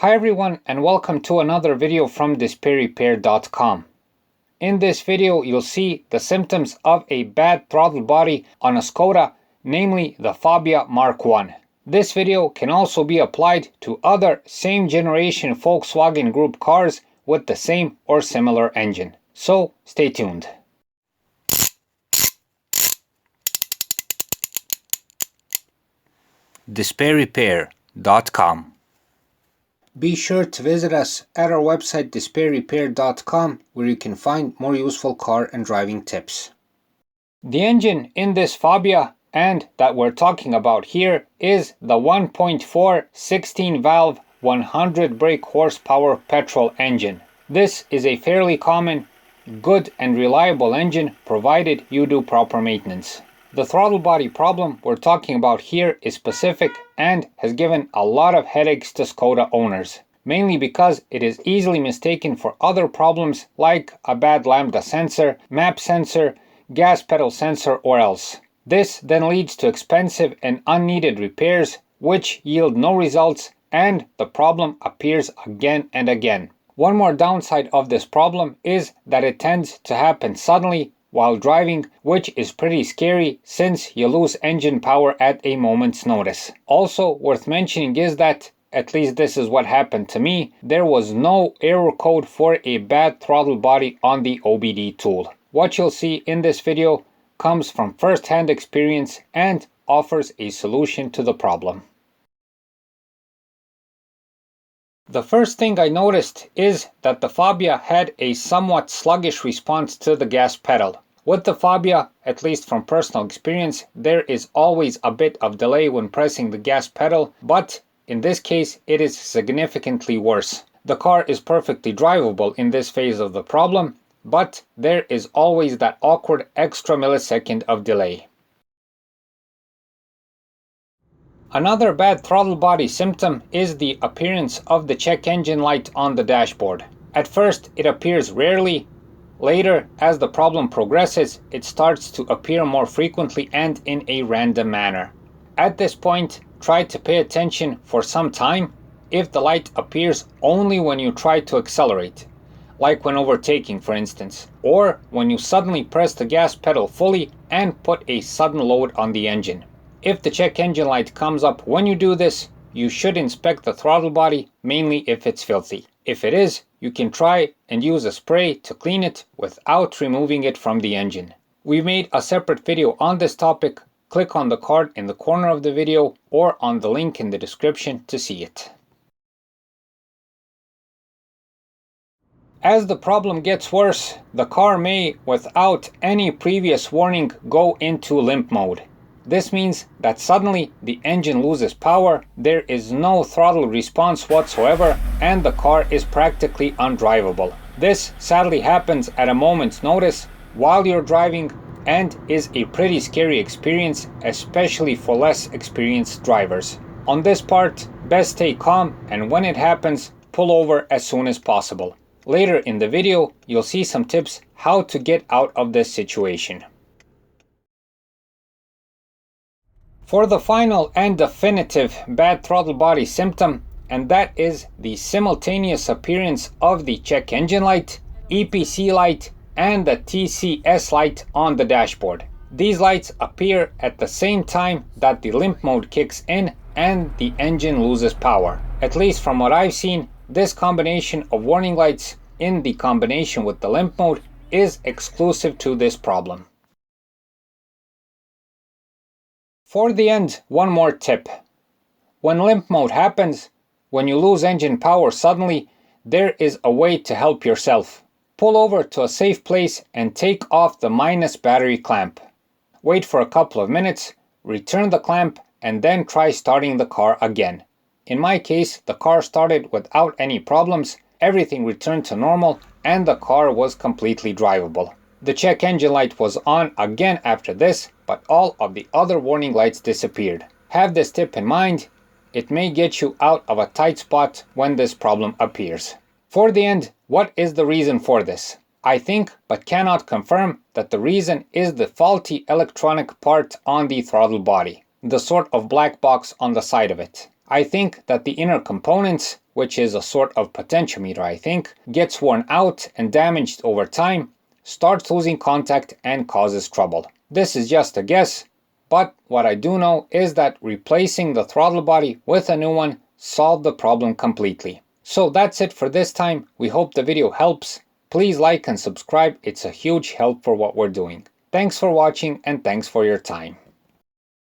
Hi everyone and welcome to another video from DisplayRepair.com. In this video you'll see the symptoms of a bad throttle body on a Skoda, namely the Fabia Mark I. This video can also be applied to other same generation Volkswagen Group cars with the same or similar engine. So stay tuned. DisplayRepair.com. Be sure to visit us at our website DisplayRepair.com, where you can find more useful car and driving tips. The engine in this Fabia and that we're talking about here is the 1.4 16-valve 100 brake horsepower petrol engine. This is a fairly common, good and reliable engine provided you do proper maintenance. The throttle body problem we're talking about here is specific and has given a lot of headaches to Skoda owners, mainly because it is easily mistaken for other problems like a bad lambda sensor, map sensor, gas pedal sensor or else. This then leads to expensive and unneeded repairs which yield no results, and the problem appears again and again. One more downside of this problem is that it tends to happen suddenly while driving, which is pretty scary since you lose engine power at a moment's notice. Also worth mentioning is that, at least this is what happened to me, there was no error code for a bad throttle body on the OBD tool. What you'll see in this video comes from first-hand experience and offers a solution to the problem. The first thing I noticed is that the Fabia had a somewhat sluggish response to the gas pedal. With the Fabia, at least from personal experience, there is always a bit of delay when pressing the gas pedal, but in this case it is significantly worse. The car is perfectly drivable in this phase of the problem, but there is always that awkward extra millisecond of delay. Another bad throttle body symptom is the appearance of the check engine light on the dashboard. At first it appears rarely. Later, as the problem progresses, it starts to appear more frequently and in a random manner. At this point, try to pay attention for some time if the light appears only when you try to accelerate, like when overtaking for instance, or when you suddenly press the gas pedal fully and put a sudden load on the engine. If the check engine light comes up when you do this, you should inspect the throttle body, mainly if it's filthy. If it is, you can try and use a spray to clean it without removing it from the engine. We made a separate video on this topic. Click on the card in the corner of the video or on the link in the description to see it. As the problem gets worse, the car may, without any previous warning, go into limp mode. This means that suddenly the engine loses power, there is no throttle response whatsoever, and the car is practically undrivable. This sadly happens at a moment's notice while you're driving and is a pretty scary experience, especially for less experienced drivers. On this part, best stay calm, and when it happens, pull over as soon as possible. Later in the video, you'll see some tips how to get out of this situation. For the final and definitive bad throttle body symptom, and that is the simultaneous appearance of the check engine light, EPC light, and the TCS light on the dashboard. These lights appear at the same time that the limp mode kicks in and the engine loses power. At least from what I've seen, this combination of warning lights in the combination with the limp mode is exclusive to this problem. For the end, one more tip. When limp mode happens, when you lose engine power suddenly, there is a way to help yourself. Pull over to a safe place and take off the minus battery clamp. Wait for a couple of minutes, return the clamp, and then try starting the car again. In my case, the car started without any problems, everything returned to normal, and the car was completely drivable. The check engine light was on again after this, but all of the other warning lights disappeared. Have this tip in mind, it may get you out of a tight spot when this problem appears. For the end, what is the reason for this? I think, but cannot confirm, that the reason is the faulty electronic part on the throttle body, the sort of black box on the side of it. I think that the inner components, which is a sort of potentiometer I think, gets worn out and damaged over time, starts losing contact and causes trouble. This is just a guess, but what I do know is that replacing the throttle body with a new one solved the problem completely. So that's it for this time. We hope the video helps. Please like and subscribe, it's a huge help for what we're doing. Thanks for watching and thanks for your time.